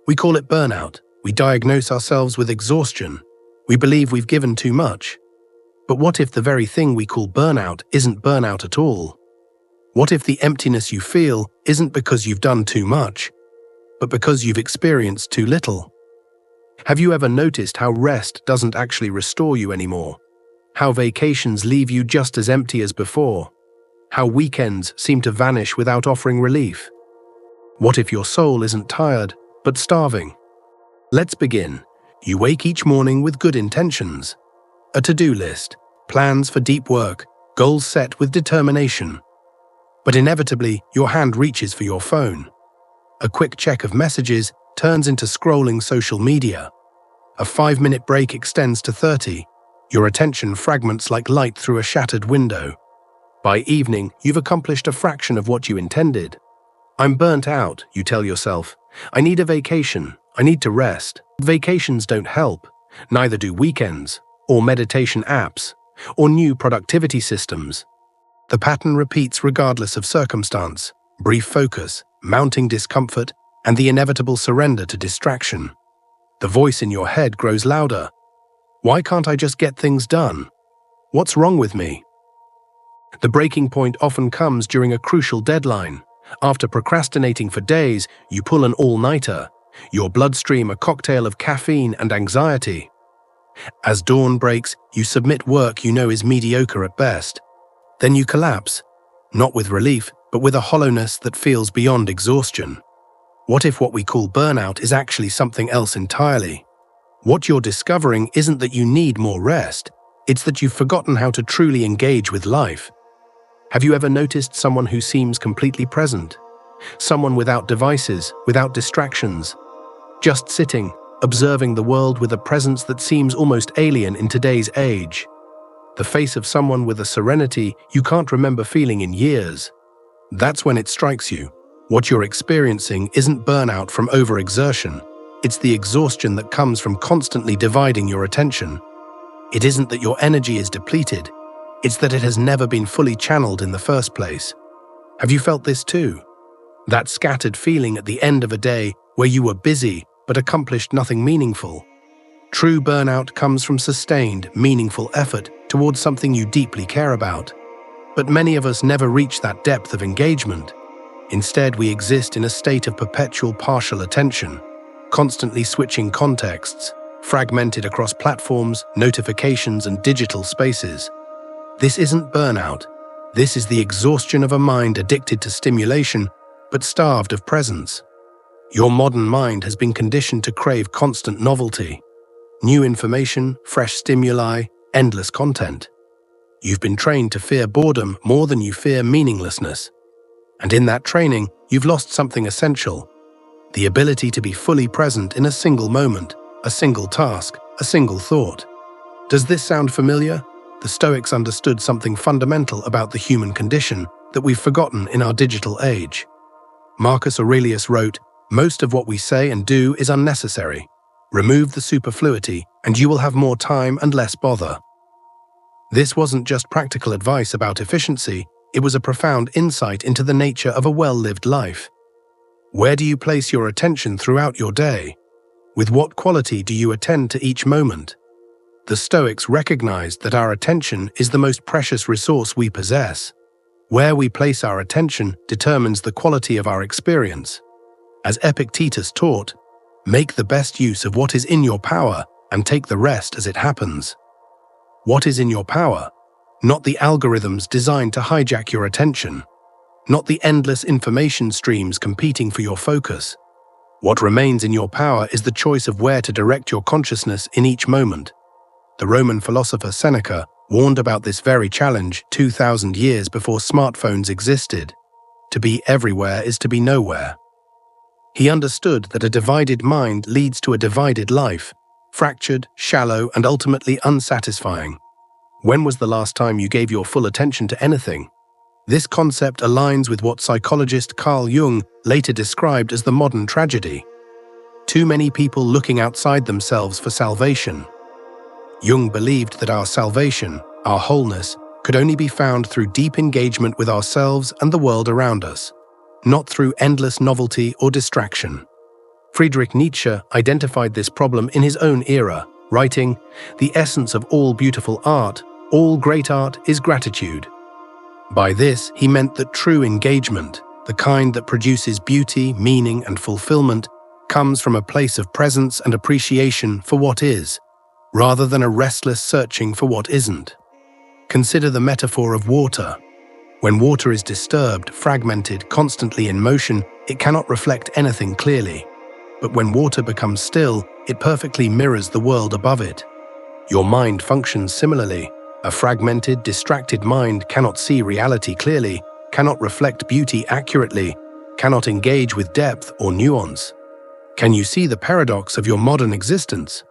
We call it burnout. We diagnose ourselves with exhaustion. We believe we've given too much. But what if the very thing we call burnout isn't burnout at all? What if the emptiness you feel isn't because you've done too much, but because you've experienced too little? Have you ever noticed how rest doesn't actually restore you anymore? How vacations leave you just as empty as before? How weekends seem to vanish without offering relief? What if your soul isn't tired, but starving? Let's begin. You wake each morning with good intentions. A to-do list, plans for deep work, goals set with determination. But inevitably, your hand reaches for your phone. A quick check of messages turns into scrolling social media. A 5-minute break extends to 30. Your attention fragments like light through a shattered window. By evening, you've accomplished a fraction of what you intended. I'm burnt out, you tell yourself. I need a vacation. I need to rest. Vacations don't help. Neither do weekends, or meditation apps, or new productivity systems. The pattern repeats regardless of circumstance: brief focus, mounting discomfort, and the inevitable surrender to distraction. The voice in your head grows louder. Why can't I just get things done? What's wrong with me? The breaking point often comes during a crucial deadline. After procrastinating for days, you pull an all-nighter, your bloodstream a cocktail of caffeine and anxiety. As dawn breaks, you submit work you know is mediocre at best. Then you collapse, not with relief, but with a hollowness that feels beyond exhaustion. What if what we call burnout is actually something else entirely? What you're discovering isn't that you need more rest, it's that you've forgotten how to truly engage with life. Have you ever noticed someone who seems completely present? Someone without devices, without distractions, just sitting, observing the world with a presence that seems almost alien in today's age. The face of someone with a serenity you can't remember feeling in years. That's when it strikes you. What you're experiencing isn't burnout from overexertion. It's the exhaustion that comes from constantly dividing your attention. It isn't that your energy is depleted. It's that it has never been fully channeled in the first place. Have you felt this too? That scattered feeling at the end of a day where you were busy but accomplished nothing meaningful. True burnout comes from sustained, meaningful effort towards something you deeply care about. But many of us never reach that depth of engagement. Instead, we exist in a state of perpetual partial attention, constantly switching contexts, fragmented across platforms, notifications, and digital spaces. This isn't burnout. This is the exhaustion of a mind addicted to stimulation, but starved of presence. Your modern mind has been conditioned to crave constant novelty. New information, fresh stimuli, endless content. You've been trained to fear boredom more than you fear meaninglessness. And in that training, you've lost something essential: the ability to be fully present in a single moment, a single task, a single thought. Does this sound familiar? The Stoics understood something fundamental about the human condition that we've forgotten in our digital age. Marcus Aurelius wrote, "Most of what we say and do is unnecessary. Remove the superfluity, and you will have more time and less bother." This wasn't just practical advice about efficiency, it was a profound insight into the nature of a well-lived life. Where do you place your attention throughout your day? With what quality do you attend to each moment? The Stoics recognized that our attention is the most precious resource we possess. Where we place our attention determines the quality of our experience. As Epictetus taught, make the best use of what is in your power and take the rest as it happens. What is in your power? Not the algorithms designed to hijack your attention. Not the endless information streams competing for your focus. What remains in your power is the choice of where to direct your consciousness in each moment. The Roman philosopher Seneca warned about this very challenge 2,000 years before smartphones existed. To be everywhere is to be nowhere. He understood that a divided mind leads to a divided life, fractured, shallow, and ultimately unsatisfying. When was the last time you gave your full attention to anything? This concept aligns with what psychologist Carl Jung later described as the modern tragedy. Too many people looking outside themselves for salvation. Jung believed that our salvation, our wholeness, could only be found through deep engagement with ourselves and the world around us, not through endless novelty or distraction. Friedrich Nietzsche identified this problem in his own era, writing, "The essence of all beautiful art, all great art is gratitude." By this, he meant that true engagement, the kind that produces beauty, meaning, and fulfillment, comes from a place of presence and appreciation for what is, rather than a restless searching for what isn't. Consider the metaphor of water. When water is disturbed, fragmented, constantly in motion, it cannot reflect anything clearly. But when water becomes still, it perfectly mirrors the world above it. Your mind functions similarly. A fragmented, distracted mind cannot see reality clearly, cannot reflect beauty accurately, cannot engage with depth or nuance. Can you see the paradox of your modern existence?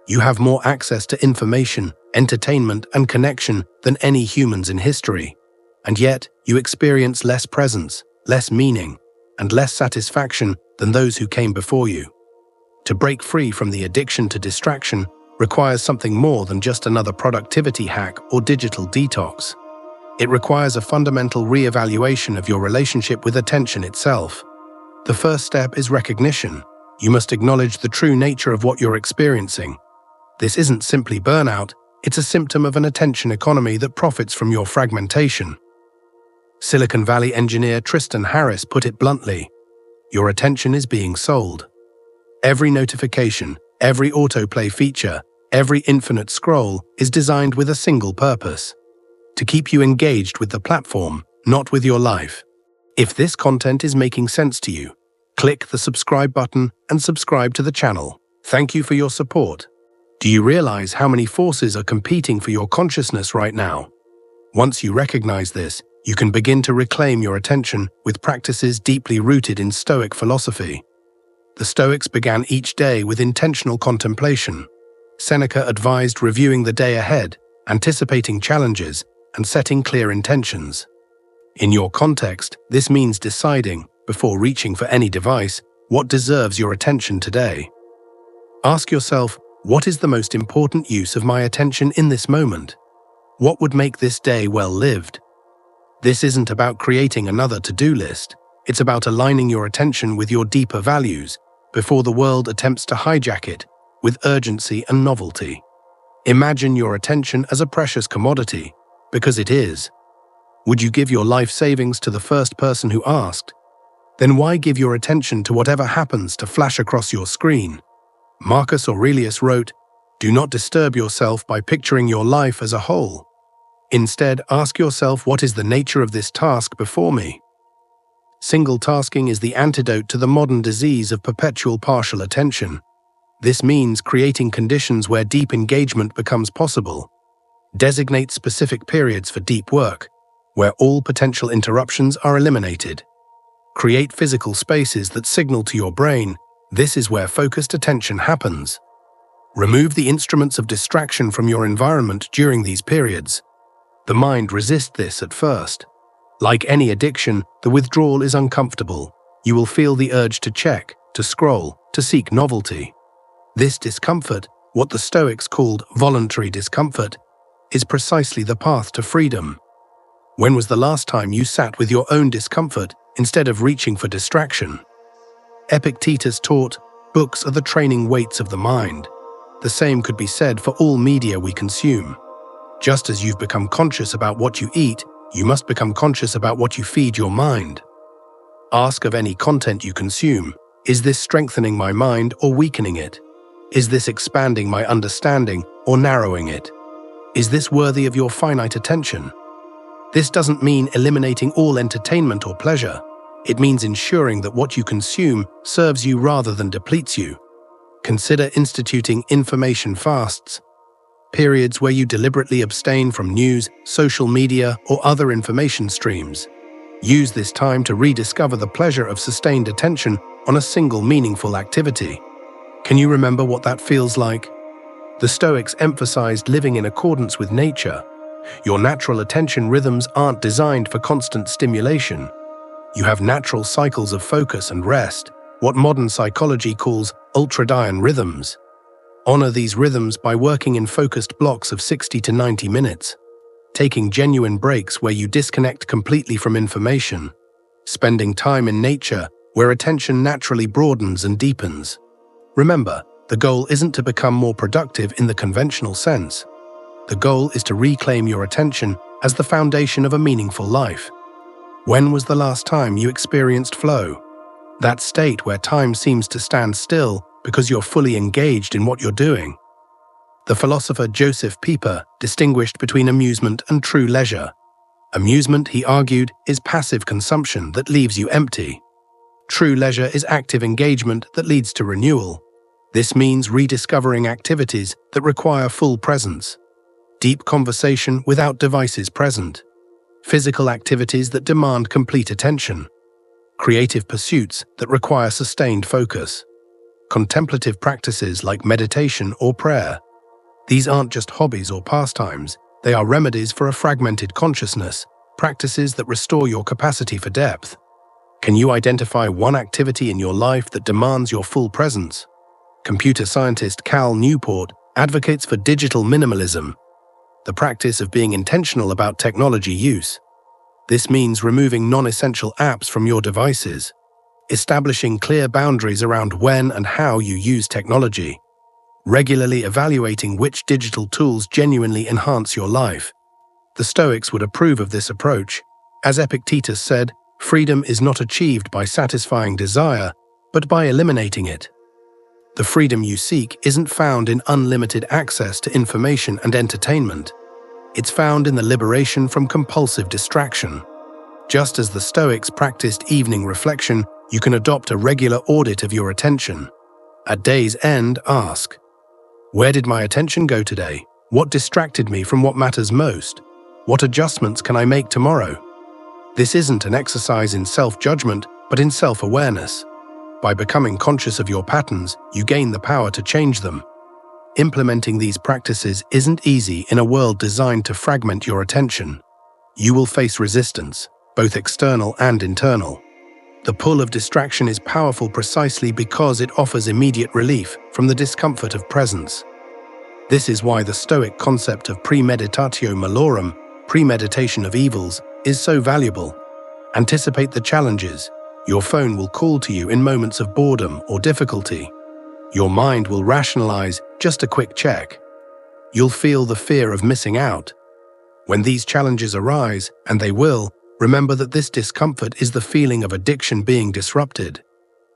You have more access to information, entertainment, and connection than any humans in history. And yet, you experience less presence, less meaning, and less satisfaction than those who came before you. To break free from the addiction to distraction requires something more than just another productivity hack or digital detox. It requires a fundamental re-evaluation of your relationship with attention itself. The first step is recognition. You must acknowledge the true nature of what you're experiencing. This isn't simply burnout, it's a symptom of an attention economy that profits from your fragmentation. Silicon Valley engineer Tristan Harris put it bluntly, "Your attention is being sold." Every notification, every autoplay feature, every infinite scroll is designed with a single purpose: to keep you engaged with the platform, not with your life. If this content is making sense to you, click the subscribe button and subscribe to the channel. Thank you for your support. Do you realize how many forces are competing for your consciousness right now? Once you recognize this, you can begin to reclaim your attention with practices deeply rooted in Stoic philosophy. The Stoics began each day with intentional contemplation. Seneca advised reviewing the day ahead, anticipating challenges, and setting clear intentions. In your context, this means deciding, before reaching for any device, what deserves your attention today. Ask yourself, what is the most important use of my attention in this moment? What would make this day well lived? This isn't about creating another to-do list. It's about aligning your attention with your deeper values before the world attempts to hijack it with urgency and novelty. Imagine your attention as a precious commodity, because it is. Would you give your life savings to the first person who asked? Then why give your attention to whatever happens to flash across your screen? Marcus Aurelius wrote, "Do not disturb yourself by picturing your life as a whole. Instead, ask yourself, what is the nature of this task before me?" Single tasking is the antidote to the modern disease of perpetual partial attention. This means creating conditions where deep engagement becomes possible. Designate specific periods for deep work, where all potential interruptions are eliminated. Create physical spaces that signal to your brain, this is where focused attention happens. Remove the instruments of distraction from your environment during these periods. The mind resists this at first. Like any addiction, the withdrawal is uncomfortable. You will feel the urge to check, to scroll, to seek novelty. This discomfort, what the Stoics called voluntary discomfort, is precisely the path to freedom. When was the last time you sat with your own discomfort instead of reaching for distraction? Epictetus taught, books are the training weights of the mind. The same could be said for all media we consume. Just as you've become conscious about what you eat, you must become conscious about what you feed your mind. Ask of any content you consume, is this strengthening my mind or weakening it? Is this expanding my understanding or narrowing it? Is this worthy of your finite attention? This doesn't mean eliminating all entertainment or pleasure. It means ensuring that what you consume serves you rather than depletes you. Consider instituting information fasts, periods where you deliberately abstain from news, social media, or other information streams. Use this time to rediscover the pleasure of sustained attention on a single meaningful activity. Can you remember what that feels like? The Stoics emphasized living in accordance with nature. Your natural attention rhythms aren't designed for constant stimulation. You have natural cycles of focus and rest, what modern psychology calls ultradian rhythms. Honor these rhythms by working in focused blocks of 60 to 90 minutes, taking genuine breaks where you disconnect completely from information, spending time in nature where attention naturally broadens and deepens. Remember, the goal isn't to become more productive in the conventional sense. The goal is to reclaim your attention as the foundation of a meaningful life. When was the last time you experienced flow? That state where time seems to stand still because you're fully engaged in what you're doing. The philosopher Joseph Pieper distinguished between amusement and true leisure. Amusement, he argued, is passive consumption that leaves you empty. True leisure is active engagement that leads to renewal. This means rediscovering activities that require full presence. Deep conversation without devices present. Physical activities that demand complete attention. Creative pursuits that require sustained focus. Contemplative practices like meditation or prayer. These aren't just hobbies or pastimes, they are remedies for a fragmented consciousness, practices that restore your capacity for depth. Can you identify one activity in your life that demands your full presence? Computer scientist Cal Newport advocates for digital minimalism, the practice of being intentional about technology use. This means removing non-essential apps from your devices, establishing clear boundaries around when and how you use technology, regularly evaluating which digital tools genuinely enhance your life. The Stoics would approve of this approach. As Epictetus said, freedom is not achieved by satisfying desire, but by eliminating it. The freedom you seek isn't found in unlimited access to information and entertainment. It's found in the liberation from compulsive distraction. Just as the Stoics practiced evening reflection, you can adopt a regular audit of your attention. At day's end, ask, where did my attention go today? What distracted me from what matters most? What adjustments can I make tomorrow? This isn't an exercise in self-judgment, but in self-awareness. By becoming conscious of your patterns, you gain the power to change them. Implementing these practices isn't easy in a world designed to fragment your attention. You will face resistance, both external and internal. The pull of distraction is powerful precisely because it offers immediate relief from the discomfort of presence. This is why the Stoic concept of premeditatio malorum, premeditation of evils, is so valuable. Anticipate the challenges. Your phone will call to you in moments of boredom or difficulty. Your mind will rationalize just a quick check. You'll feel the fear of missing out. When these challenges arise, and they will, remember that this discomfort is the feeling of addiction being disrupted.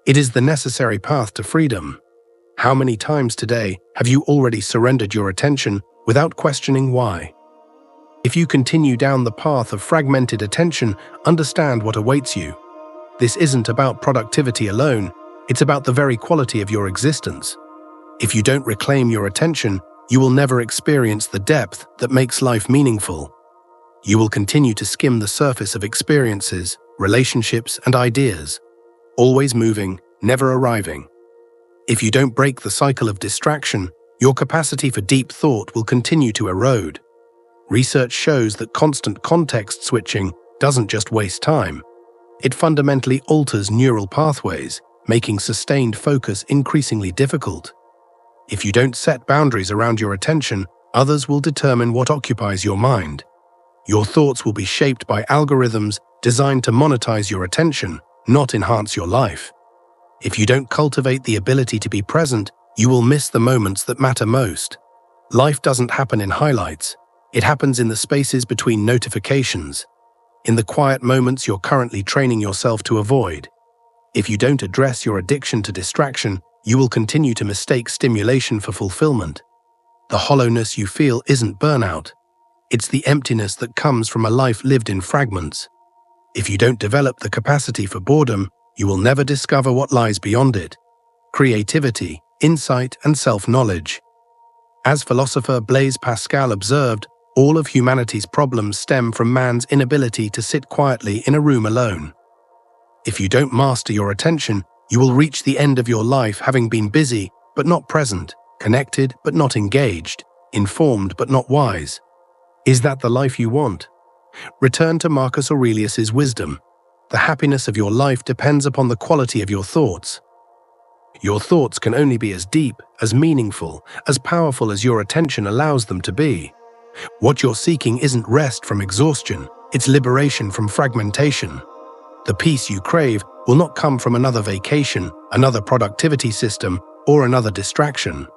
It is the necessary path to freedom. How many times today have you already surrendered your attention without questioning why? If you continue down the path of fragmented attention, understand what awaits you. This isn't about productivity alone, it's about the very quality of your existence. If you don't reclaim your attention, you will never experience the depth that makes life meaningful. You will continue to skim the surface of experiences, relationships, and ideas, always moving, never arriving. If you don't break the cycle of distraction, your capacity for deep thought will continue to erode. Research shows that constant context switching doesn't just waste time. It fundamentally alters neural pathways, making sustained focus increasingly difficult. If you don't set boundaries around your attention, others will determine what occupies your mind. Your thoughts will be shaped by algorithms designed to monetize your attention, not enhance your life. If you don't cultivate the ability to be present, you will miss the moments that matter most. Life doesn't happen in highlights. It happens in the spaces between notifications, in the quiet moments you're currently training yourself to avoid. If you don't address your addiction to distraction, you will continue to mistake stimulation for fulfillment. The hollowness you feel isn't burnout. It's the emptiness that comes from a life lived in fragments. If you don't develop the capacity for boredom, you will never discover what lies beyond it: creativity, insight, and self-knowledge. As philosopher Blaise Pascal observed, all of humanity's problems stem from man's inability to sit quietly in a room alone. If you don't master your attention, you will reach the end of your life having been busy but not present, connected but not engaged, informed but not wise. Is that the life you want? Return to Marcus Aurelius's wisdom. The happiness of your life depends upon the quality of your thoughts. Your thoughts can only be as deep, as meaningful, as powerful as your attention allows them to be. What you're seeking isn't rest from exhaustion, it's liberation from fragmentation. The peace you crave will not come from another vacation, another productivity system, or another distraction.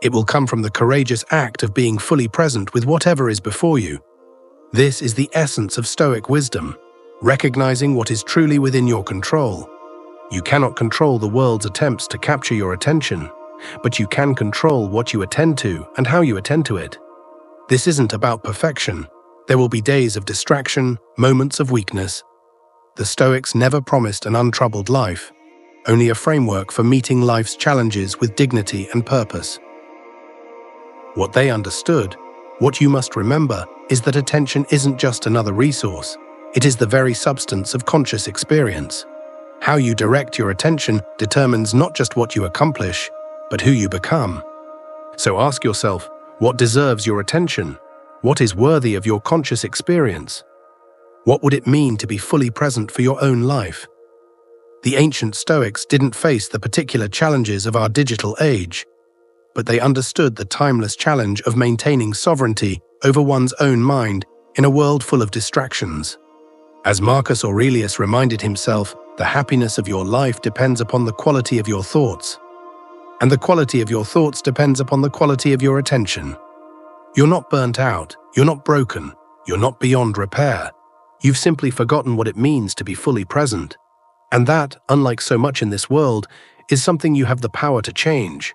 It will come from the courageous act of being fully present with whatever is before you. This is the essence of Stoic wisdom, recognizing what is truly within your control. You cannot control the world's attempts to capture your attention, but you can control what you attend to and how you attend to it. This isn't about perfection. There will be days of distraction, moments of weakness. The Stoics never promised an untroubled life, only a framework for meeting life's challenges with dignity and purpose. What they understood, what you must remember, is that attention isn't just another resource. It is the very substance of conscious experience. How you direct your attention determines not just what you accomplish, but who you become. So ask yourself, what deserves your attention? What is worthy of your conscious experience? What would it mean to be fully present for your own life? The ancient Stoics didn't face the particular challenges of our digital age, but they understood the timeless challenge of maintaining sovereignty over one's own mind in a world full of distractions. As Marcus Aurelius reminded himself, the happiness of your life depends upon the quality of your thoughts, and the quality of your thoughts depends upon the quality of your attention. You're not burnt out, you're not broken, you're not beyond repair. You've simply forgotten what it means to be fully present. And that, unlike so much in this world, is something you have the power to change.